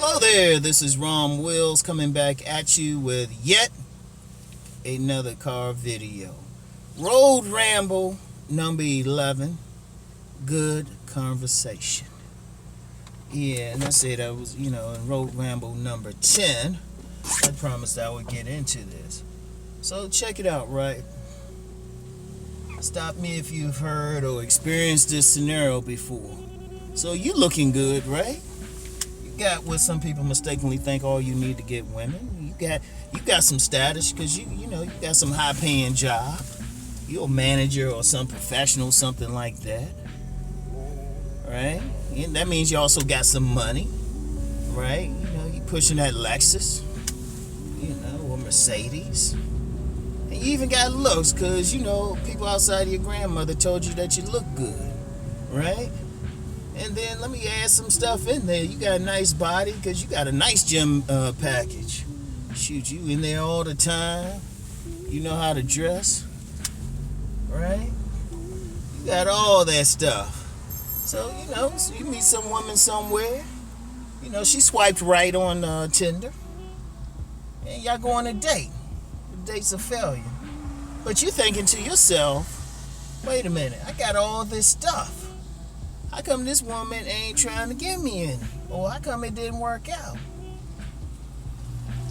Hello there, this is Rom Wills coming back at you with yet another car video. Road Ramble number 11, good conversation. Yeah, and I said I was, in Road Ramble number 10, I promised I would get into this. So check it out, right? Stop me if you've heard or experienced this scenario before. So you looking good, right? Got what some people mistakenly think all you need to get women. You got some status because you got some high paying job. You're a manager or some professional, something like that, right? And that means you also got some money, right? You pushing that Lexus, or Mercedes. And you even got looks because people outside of your grandmother told you that you look good, right? And then let me add some stuff in there. You got a nice body because you got a nice gym package. Shoot, you in there all the time. You know how to dress, right? You got all that stuff. So, so you meet some woman somewhere. She swiped right on Tinder. And y'all go on a date. The date's a failure. But you thinking to yourself, wait a minute, I got all this stuff. How come this woman ain't trying to get me in? Or how come it didn't work out?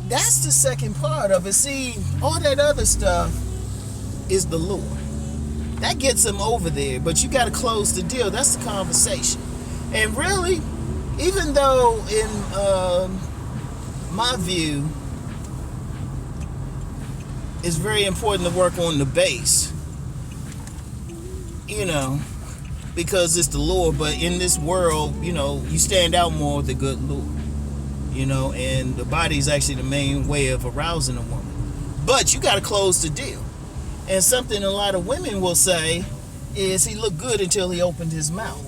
That's the second part of it. See, all that other stuff is the lure. That gets them over there, but you got to close the deal. That's the conversation. And really, even though in my view, it's very important to work on the base, because it's the lure, but in this world, you stand out more with a good lure, and the body is actually the main way of arousing a woman. But you got to close the deal. And something a lot of women will say is he looked good until he opened his mouth.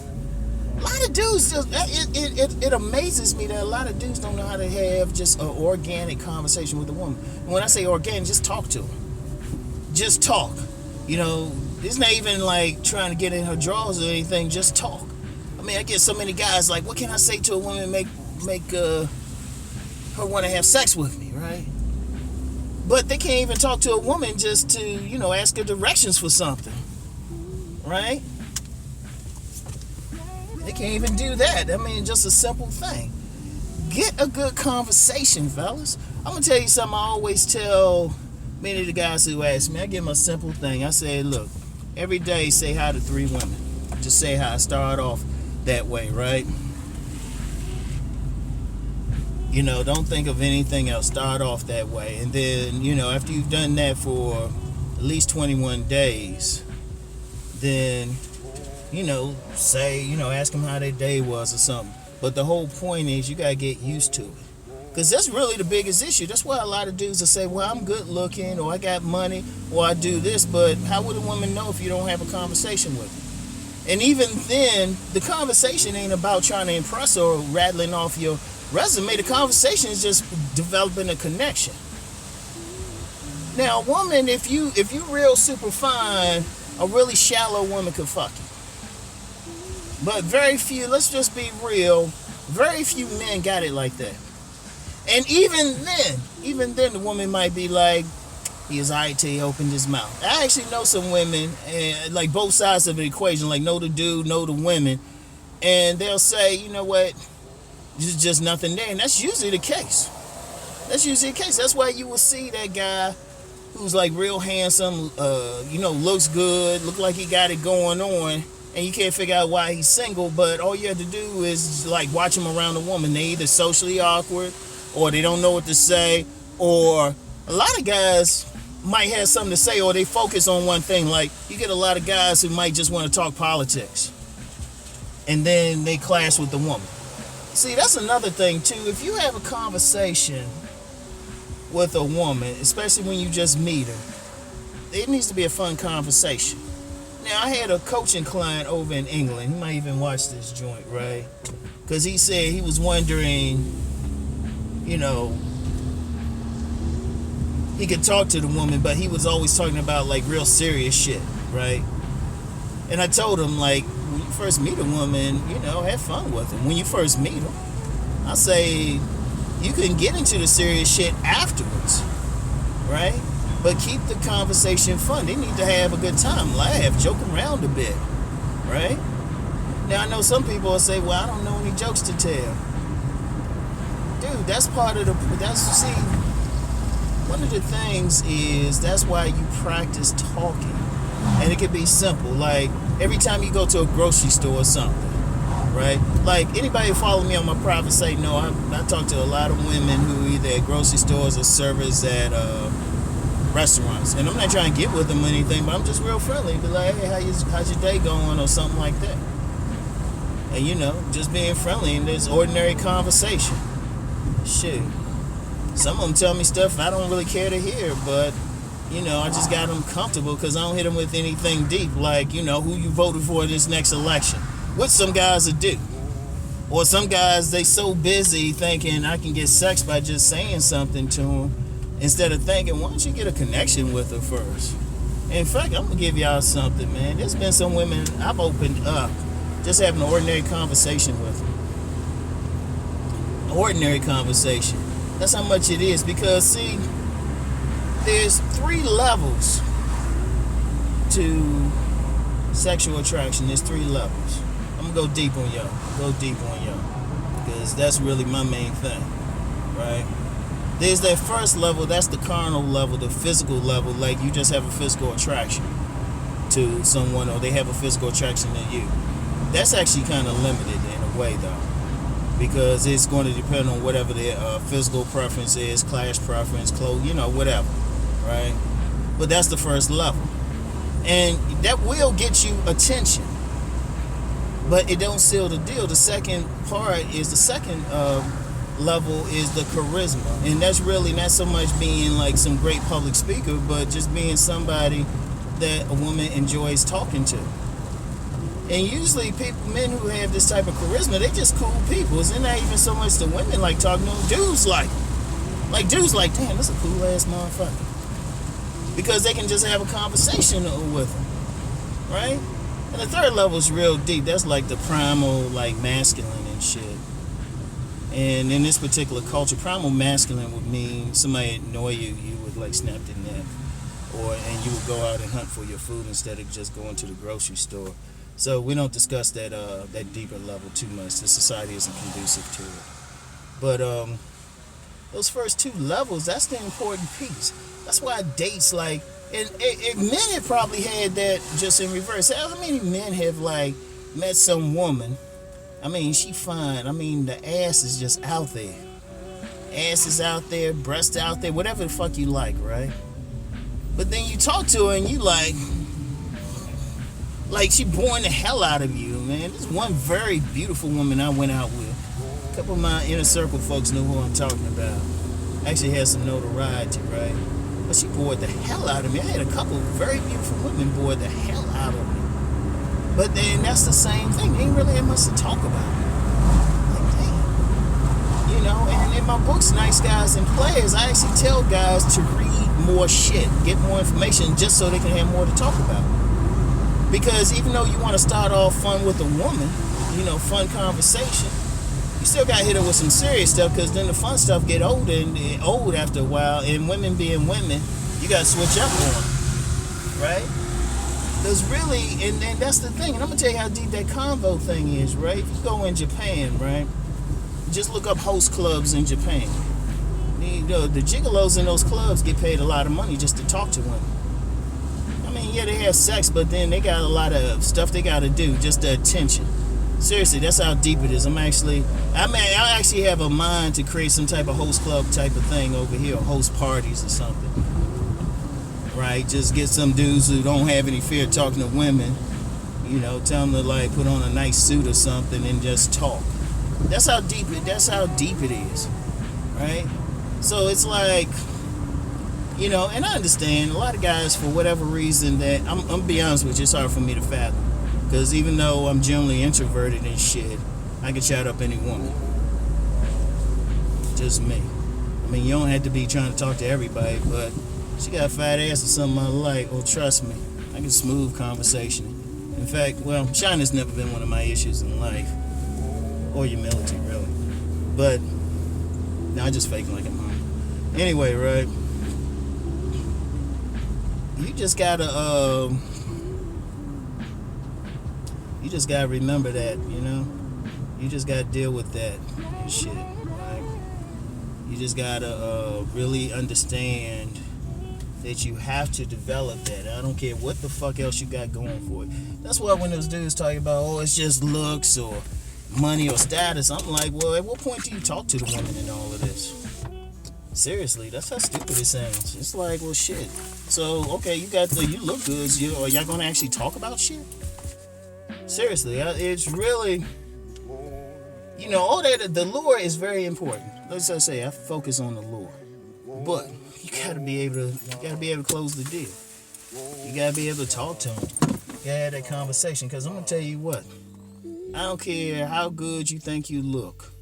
A lot of dudes, it amazes me that a lot of dudes don't know how to have just an organic conversation with a woman. And when I say organic, just talk to her. Just talk. It's not even like trying to get in her drawers or anything, just talk. I mean, I get so many guys like, what can I say to a woman make her want to have sex with me, right? But they can't even talk to a woman just to, ask her directions for something, right? They can't even do that. I mean, just a simple thing. Get a good conversation, fellas. I'm going to tell you something I always tell many of the guys who ask me. I give them a simple thing. I say, look, every day say hi to 3 women. Just say hi. Start off that way, right? Don't think of anything else. Start off that way. And then, after you've done that for at least 21 days, then, say, ask them how their day was or something. But the whole point is you got to get used to it. Because that's really the biggest issue. That's why a lot of dudes will say, well, I'm good looking, or I got money, or I do this. But how would a woman know if you don't have a conversation with her? And even then, the conversation ain't about trying to impress her or rattling off your resume. The conversation is just developing a connection. Now, a woman, if you real super fine, a really shallow woman could fuck you. But very few, let's just be real, very few men got it like that. And even then, the woman might be like, he was alright till he opened his mouth. I actually know some women, and like both sides of the equation, like know the dude, know the women, and they'll say, you know what, there's just nothing there. And that's usually the case. That's why you will see that guy who's like real handsome, looks good, look like he got it going on, and you can't figure out why he's single, but all you have to do is like watch him around a woman. They either socially awkward, or they don't know what to say, or a lot of guys might have something to say, or they focus on one thing. Like you get a lot of guys who might just want to talk politics, and then they clash with the woman. See, that's another thing too. If you have a conversation with a woman, especially when you just meet her, it needs to be a fun conversation. Now, I had a coaching client over in England. He might even watch this joint, right? Because he said he was wondering, he could talk to the woman, but he was always talking about like real serious shit, right? And I told him, like, when you first meet a woman, have fun with them. When you first meet them, I say, You can get into the serious shit afterwards, right? But keep the conversation fun. They need to have a good time, laugh, joke around a bit, right? Now, I know some people will say, well, I don't know any jokes to tell. Dude, that's part of see, one of the things is that's why you practice talking. And it can be simple, like every time you go to a grocery store or something, right? Like anybody who follow me on my private site know I talk to a lot of women who either at grocery stores or servers at restaurants. And I'm not trying to get with them or anything, but I'm just real friendly. Be like, hey, how's your day going or something like that. And you know, just being friendly in this ordinary conversation. Shit. Some of them tell me stuff I don't really care to hear, but you know, I just got them comfortable because I don't hit them with anything deep, like, you know, who you voted for in this next election. What some guys would do. Or some guys, they so busy thinking I can get sex by just saying something to them instead of thinking, why don't you get a connection with her first? In fact, I'm going to give y'all something, man. There's been some women I've opened up just having an ordinary conversation with them. An ordinary conversation. That's how much it is because, see, there's 3 levels to sexual attraction. There's 3 levels. I'm going to go deep on y'all. Because that's really my main thing, right? There's that first level, that's the carnal level, the physical level, like you just have a physical attraction to someone or they have a physical attraction to you. That's actually kind of limited in a way, though, because it's going to depend on whatever their physical preference is, class preference, clothes, you know, whatever, right? But that's the first level. And that will get you attention, but it don't seal the deal. The second part is the second level is the charisma, and that's really not so much being like some great public speaker, but just being somebody that a woman enjoys talking to. And usually men who have this type of charisma, they just cool people. It's not even so much the women like talking to them. Dudes like damn, that's a cool ass motherfucker, because they can just have a conversation with them, right? And the third level is real deep. That's like the primal, like masculine and shit. And in this particular culture, primal masculine would mean somebody annoy you, you would like snap their neck, and you would go out and hunt for your food instead of just going to the grocery store. So we don't discuss that deeper level too much. The society isn't conducive to it. But those first 2 levels, that's the important piece. That's why dates like, and men have probably had that just in reverse. How many men have like met some woman? I mean, she fine. I mean, the ass is just out there. Ass is out there, breast out there, whatever the fuck you like, right? But then you talk to her and you like she boring the hell out of you, man. There's one very beautiful woman I went out with. A couple of my inner circle folks know who I'm talking about. Actually has some notoriety, right? But she bored the hell out of me. I had a couple of very beautiful women bored the hell out of me. But then that's the same thing. They ain't really have much to talk about. Like, damn. You know, and in my books, Nice Guys and Players, I actually tell guys to read more shit, get more information, just so they can have more to talk about. Because even though you want to start off fun with a woman, you know, fun conversation, you still got to hit her with some serious stuff, because then the fun stuff get old after a while, and women being women, you got to switch up on them, right? There's really, and that's the thing, and I'm going to tell you how deep that convo thing is, right? If you go in Japan, right, just look up host clubs in Japan. The gigolos in those clubs get paid a lot of money just to talk to women. I mean, yeah, they have sex, but then they got a lot of stuff they got to do, just the attention. Seriously, that's how deep it is. I actually have a mind to create some type of host club type of thing over here, or host parties or something. Right? Just get some dudes who don't have any fear talking to women, you know, tell them to like put on a nice suit or something and just talk. That's how deep it is. Right? So it's like, you know, and I understand a lot of guys, for whatever reason, that I'm gonna be honest with you, it's hard for me to fathom. Because even though I'm generally introverted and shit, I can chat up any woman. Just me. I mean, you don't have to be trying to talk to everybody, but she got a fat ass or something I like, well, trust me, I can smooth conversation. In fact, well, shyness never been one of my issues in life. Or humility, really. But Nah, I just faking like I'm hungry. Anyway, right? You just gotta you just gotta remember that, you know. You just gotta deal with that shit, right? You just gotta really understand that you have to develop that. I don't care what the fuck else you got going for it. That's why when those dudes talk about, oh, it's just looks or money or status, I'm like, well, at what point do you talk to the woman in all of this? Seriously, that's how stupid it sounds. It's like, well, shit. So, okay, you look good. Are y'all gonna actually talk about shit? Seriously, it's really, you know, all that. The lure is very important. Let's just say I focus on the lure, but you gotta be able to close the deal. You gotta be able to talk to them. You gotta have that conversation. Cause I'm gonna tell you what, I don't care how good you think you look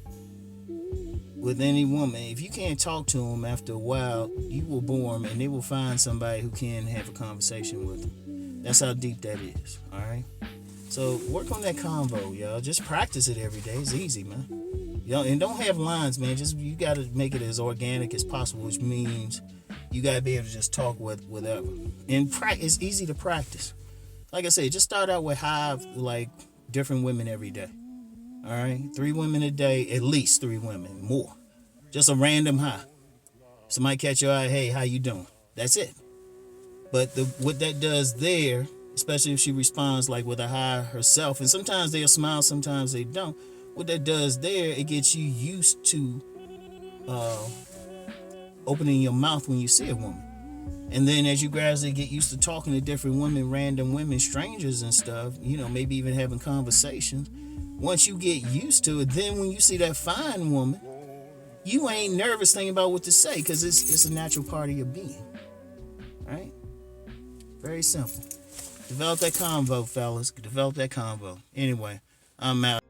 with any woman. If you can't talk to them after a while, you will bore them, and they will find somebody who can have a conversation with them. That's how deep that is. All right. So work on that convo, y'all. Just practice it every day. It's easy, man. Y'all, and don't have lines, man. Just you gotta make it as organic as possible, which means you gotta be able to just talk with whatever. And it's easy to practice. Like I said, just start out with like different women every day. All right, 3 women a day, at least 3 women, more. Just a random hi. Somebody catch your eye, hey, how you doing? That's it. But what that does there, especially if she responds like with a hi herself, and sometimes they'll smile, sometimes they don't. What that does there, it gets you used to opening your mouth when you see a woman. And then as you gradually get used to talking to different women, random women, strangers and stuff, you know, maybe even having conversations, once you get used to it, then when you see that fine woman, you ain't nervous thinking about what to say because it's a natural part of your being. Right? Very simple. Develop that convo, fellas. Develop that convo. Anyway, I'm out.